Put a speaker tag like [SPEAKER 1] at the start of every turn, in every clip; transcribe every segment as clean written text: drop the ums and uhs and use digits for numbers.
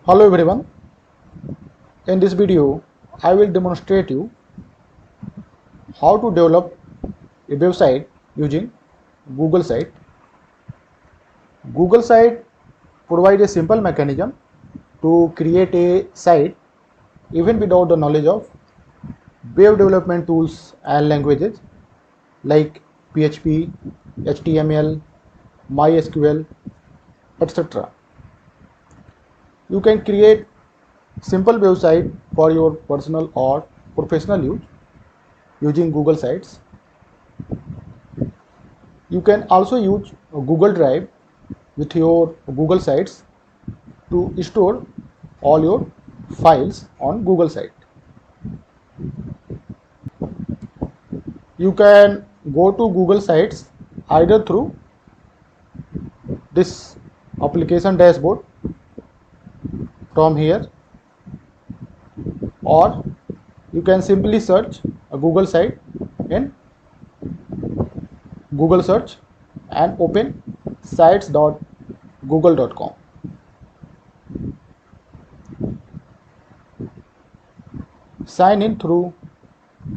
[SPEAKER 1] Hello everyone. In this video, I will demonstrate you how to develop a website using Google Site. Google Site provides a simple mechanism to create a site even without the knowledge of web development tools and languages like PHP, HTML, MySQL, etc. You can create simple website for your personal or professional use using Google Sites. You can also use Google Drive with your Google Sites to store all your files on Google Site. You can go to Google Sites either through this application dashboard from here, or you can simply search a Google site in Google search and open sites.google.com. Sign in through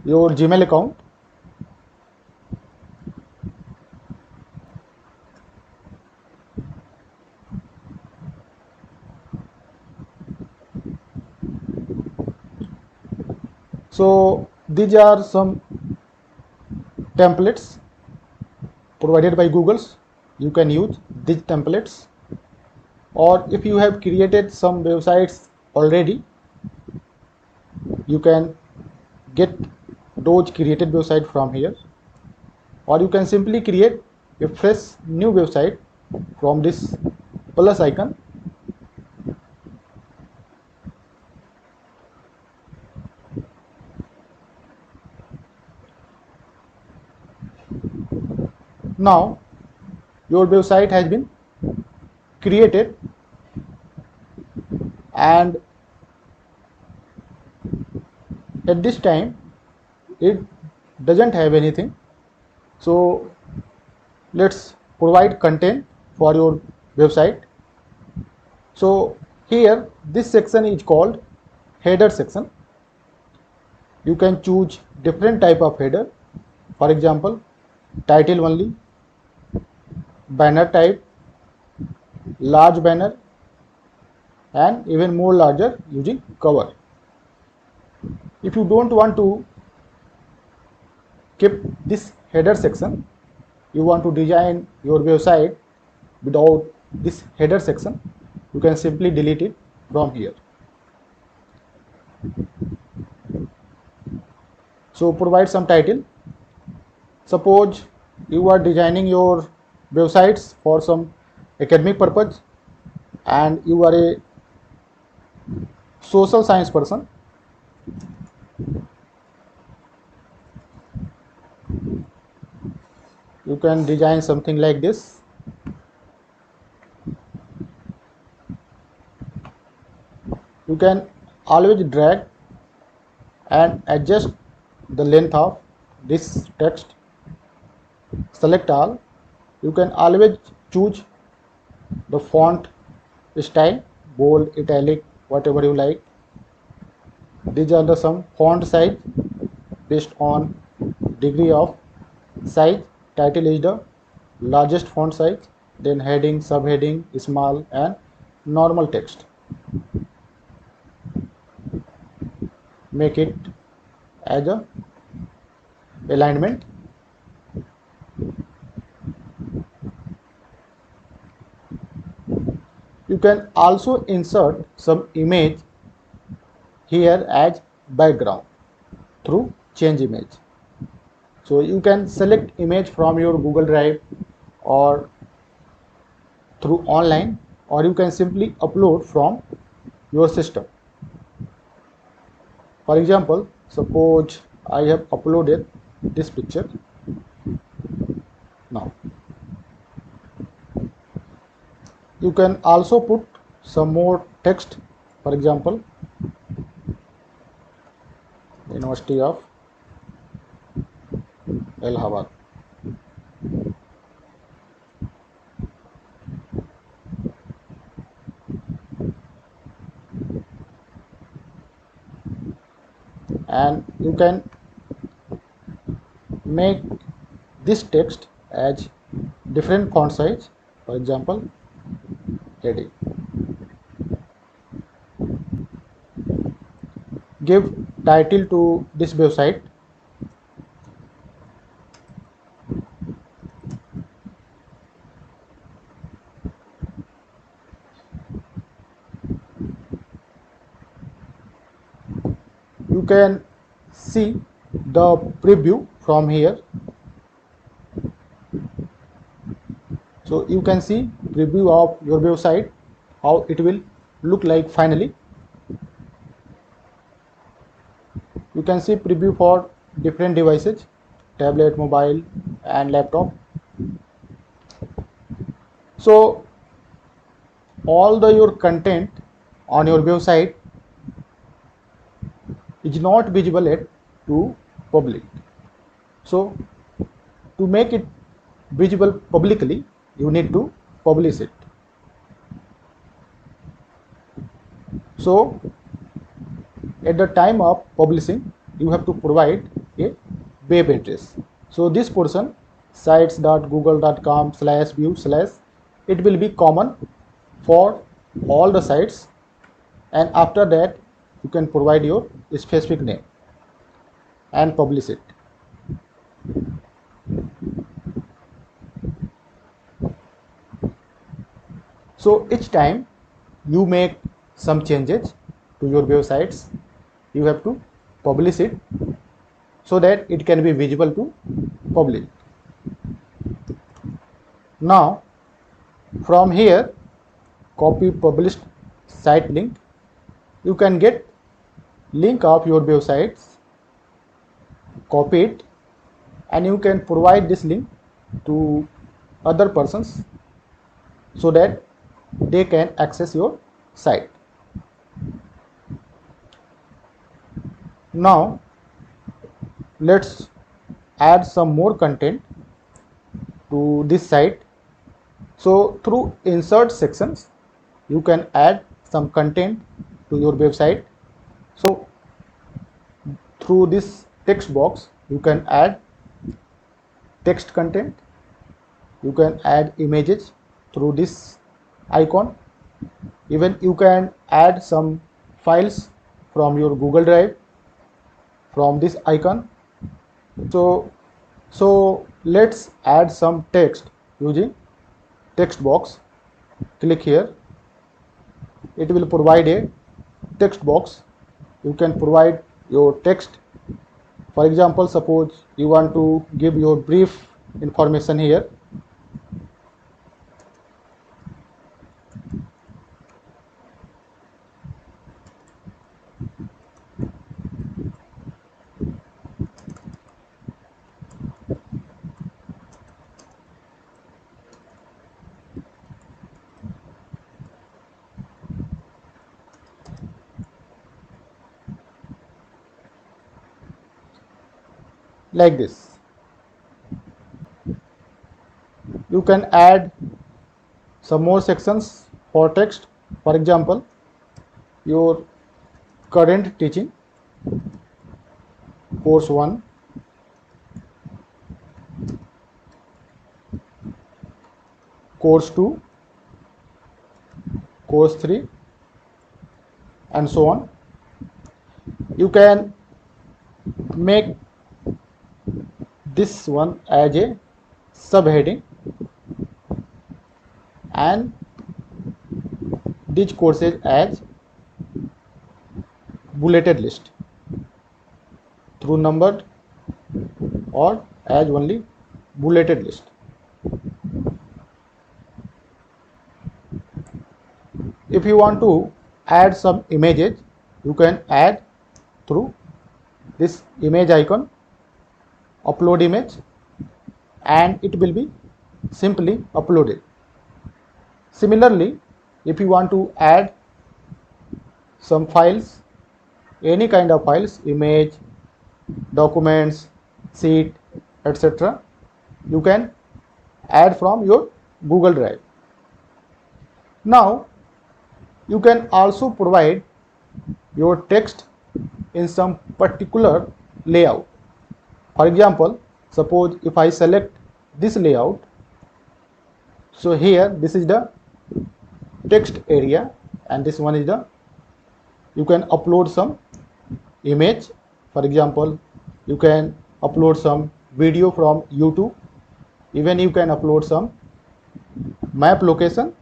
[SPEAKER 1] your Gmail account. So these are some templates provided by Google's. You can use these templates, or if you have created some websites already, you can get those created website from here, or you can simply create a fresh new website from this plus icon. Now your website has been created, and at this time it doesn't have anything. So let's provide content for your website. So here this section is called header section. You can choose different type of header, for example title only, banner type, large banner, and even more larger using cover. If you don't want to keep this header section, you want to design your website without this header section, you can simply delete it from here. So provide some title. Suppose you are designing your websites for some academic purpose and you are a social science person. You can design something like this. You can always drag and adjust the length of this text. Select all. You can always choose the font style, bold, italic, whatever you like. These are the some font size based on degree of size. Title is the largest font size, then heading, subheading, small, and normal text. Make it as a alignment. You can also insert some image here as background through change image. So you can select image from your Google Drive or through online, or you can simply upload from your system. For example, suppose I have uploaded this picture. Now you can also put some more text, for example University of Allahabad. and you can make this text as different font size. For example, heading. Give title to this website. You can see the preview from here. So you can see preview of your website, how it will look like finally. You can see preview for different devices, tablet, mobile and laptop. So all your content on your website is not visible yet to public. So to make it visible publicly, you need to publish it. So at the time of publishing, you have to provide a web address. So this portion, sites.google.com/view/ it will be common for all the sites, and after that you can provide your specific name and publish it. So each time you make some changes to your websites, you have to publish it so that it can be visible to public. Now from here, copy published site link. You can get link of your websites, copy it, and you can provide this link to other persons so that they can access your site. Now let's add some more content to this site. So through insert sections, you can add some content to your website. So through this text box, you can add text content. You can add images through this icon. Even you can add some files from your Google Drive from this icon. So let's add some text using text box. Click here. It will provide a text box. You can provide your text. For example, suppose you want to give your brief information here. Like this. You can add some more sections for text. For example, your current teaching, course 1, course 2, course 3, and so on. You can make this one as a subheading and these courses as bulleted list through numbered or as only bulleted list. If you want to add some images, you can add through this image icon, upload image, and it will be simply uploaded. Similarly, if you want to add some files, any kind of files, image, documents, sheet, etc., you can add from your Google Drive. Now you can also provide your text in some particular layout. For example, suppose if I select this layout, so here this is the text area and this one is the, you can upload some image. For example, you can upload some video from YouTube, even you can upload some map location.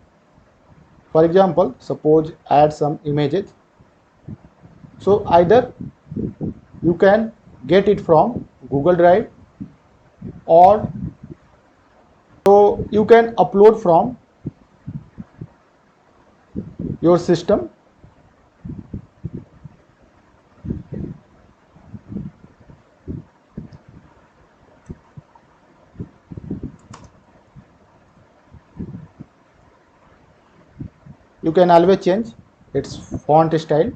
[SPEAKER 1] For example, suppose add some images. So either you can get it from Google Drive, or so you can upload from your system. You can always change its font style.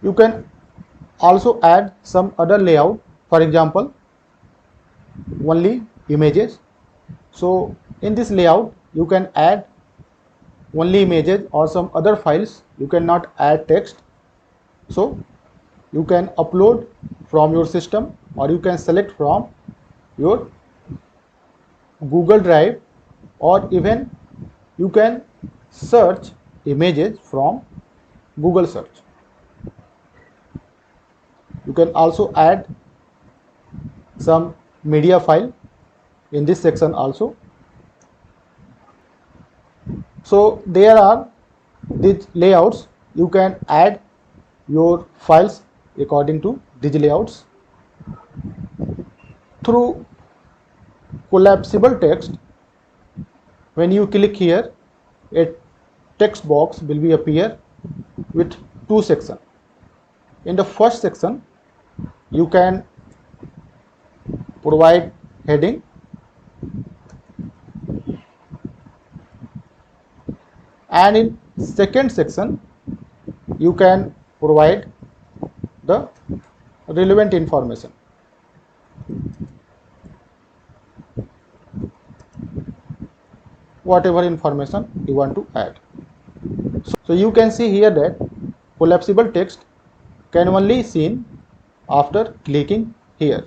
[SPEAKER 1] You can also add some other layout, for example, only images. So in this layout, you can add only images or some other files. You cannot add text. So you can upload from your system, or you can select from your Google Drive, or even you can search images from Google search. You can also add some media file in this section also. So there are these layouts. You can add your files according to these layouts. Through collapsible text, when you click here, a text box will be appear with two sections. In the first section, you can provide heading, and in second section you can provide the relevant information. Whatever information you want to add. So you can see here that collapsible text can only seen after clicking here.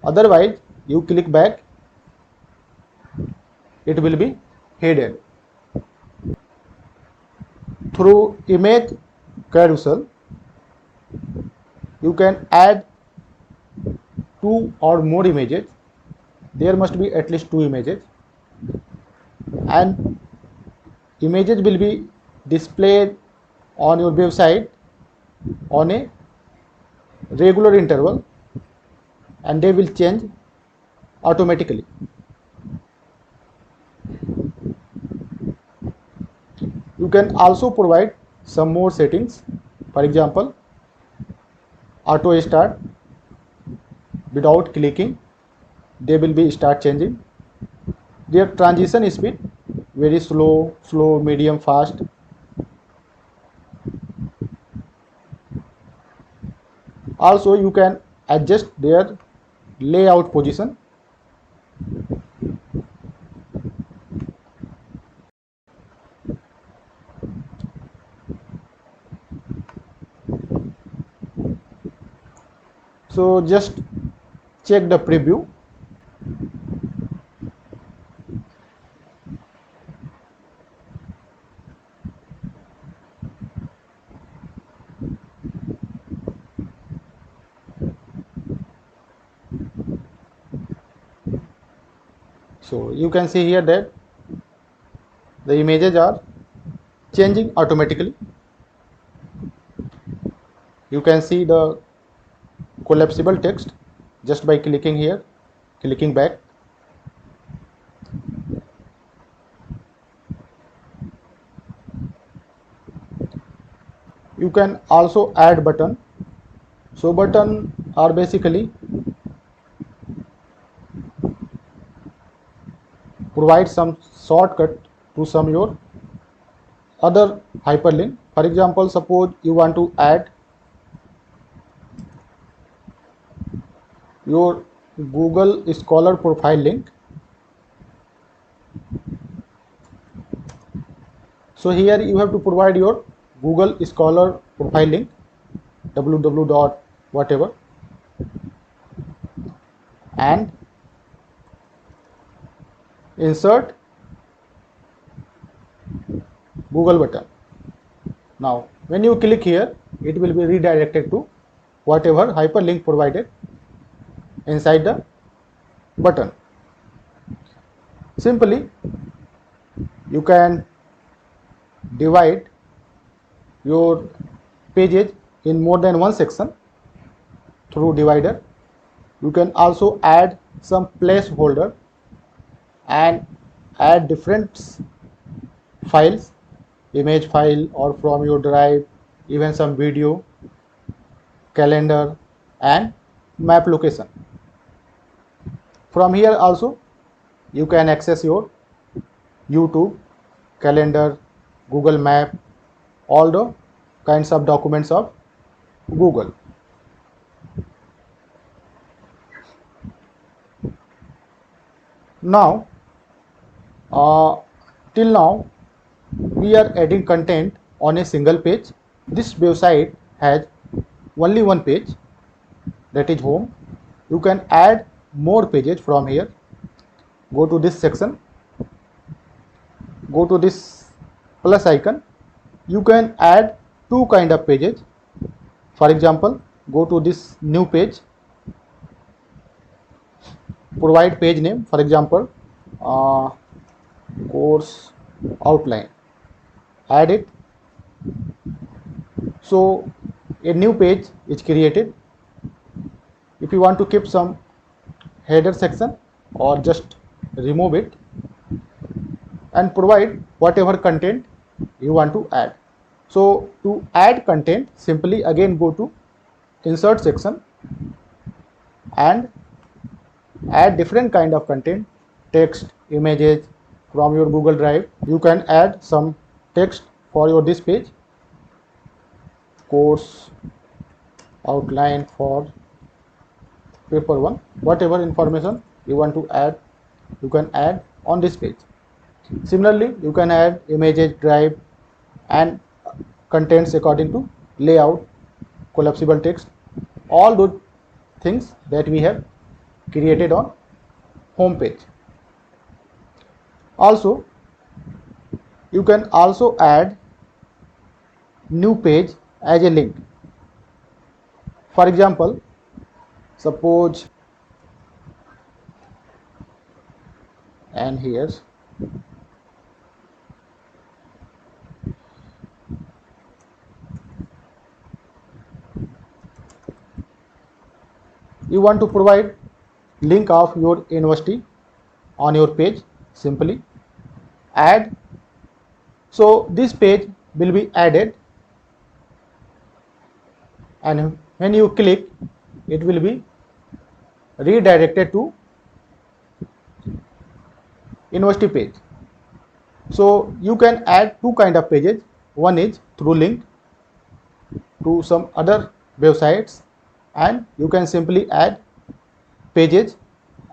[SPEAKER 1] Otherwise, you click back, it will be hidden. Through image carousel, you can add two or more images. There must be at least two images, and images will be displayed on your website on a regular interval, and they will change automatically. You can also provide some more settings. For example, auto start. Without clicking, they will be start changing. Their transition speed, very slow, medium, fast. Also you can adjust their layout position. So just check the preview. So you can see here that the images are changing automatically. You can see the collapsible text just by clicking here, clicking back. You can also add button. So button are basically provide some shortcut to some your other hyperlink. For example, suppose you want to add your Google Scholar profile link. So here you have to provide your Google Scholar profile link, www dot whatever, and insert Google button. Now when you click here, it will be redirected to whatever hyperlink provided inside the button. Simply you can divide your pages in more than one section through divider. You can also add some placeholder and add different files, image file or from your drive, even some video, calendar and map location. From here also you can access your YouTube, calendar, Google Map, all the kinds of documents of Google. Now till now we are adding content on a single page. This website has only one page, that is home. You can add more pages from here. Go to this section, go to this plus icon. You can add two kind of pages. For example, go to this new page, provide page name, for example course outline, add it. So a new page is created. If you want to keep some header section or just remove it, and provide whatever content you want to add. So to add content, simply again go to insert section and add different kind of content, text, images. From your Google Drive you can add some text for your this page, course outline for paper 1. Whatever information you want to add, you can add on this page. Similarly, you can add images, drive and contents according to layout, collapsible text, all those things that we have created on home page. Also you can also add new page as a link. For example, suppose, and here's you want to provide link of your university on your page, simply add. So this page will be added, and when you click, it will be redirected to university page. So you can add two kind of pages. One is through link to some other websites, and you can simply add pages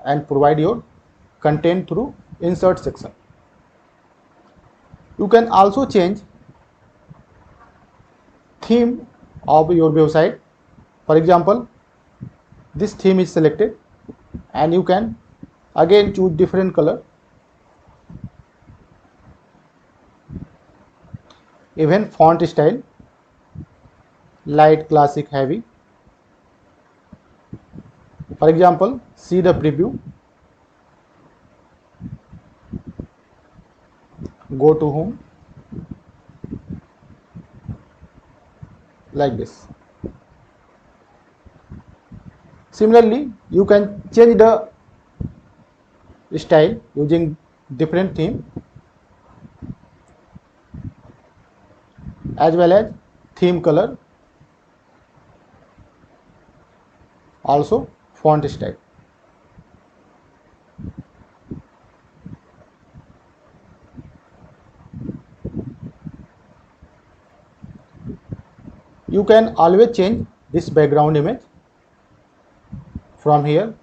[SPEAKER 1] and provide your content through insert section. You can also change theme of your website. For example, this theme is selected and you can again choose different color. Even font style, light, classic, heavy. For example, see the preview, go to home, like this. Similarly, you can change the style using different theme as well as theme color, also font style. You can always change this background image from here.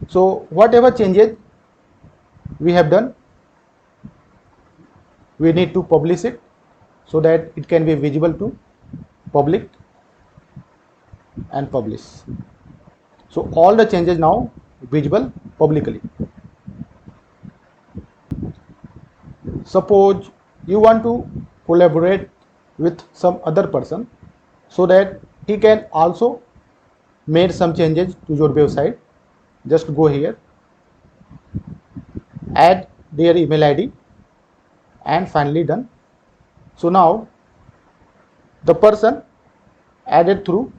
[SPEAKER 1] So whatever changes we have done, we need to publish it so that it can be visible to public and publish. So all the changes now visible publicly. Suppose you want to collaborate with some other person so that he can also make some changes to your website. Just go here, add their email ID, and finally done. So now the person added through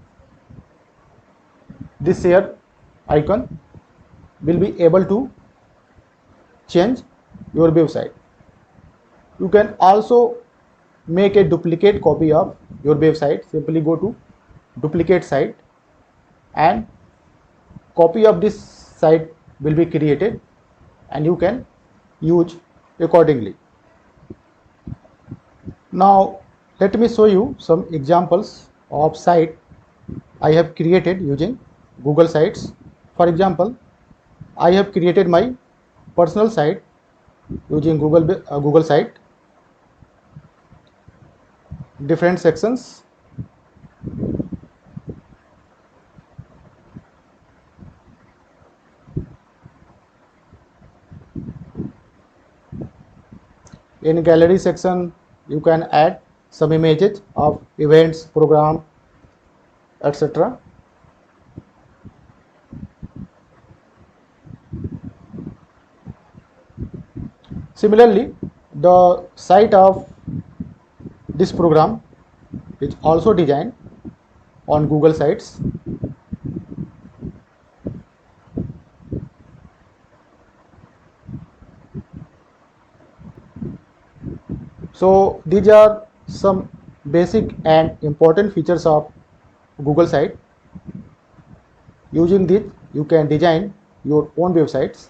[SPEAKER 1] this share icon will be able to change your website. You can also make a duplicate copy of your website. Simply go to duplicate site and copy of this site will be created and you can use accordingly. Now let me show you some examples of site I have created using Google Sites. For example, I have created my personal site using Google Site. Different sections. In gallery section, you can add some images of events, program, etc. Similarly, the site of this program is also designed on Google Sites. So these are some basic and important features of Google Site. Using this, you can design your own websites.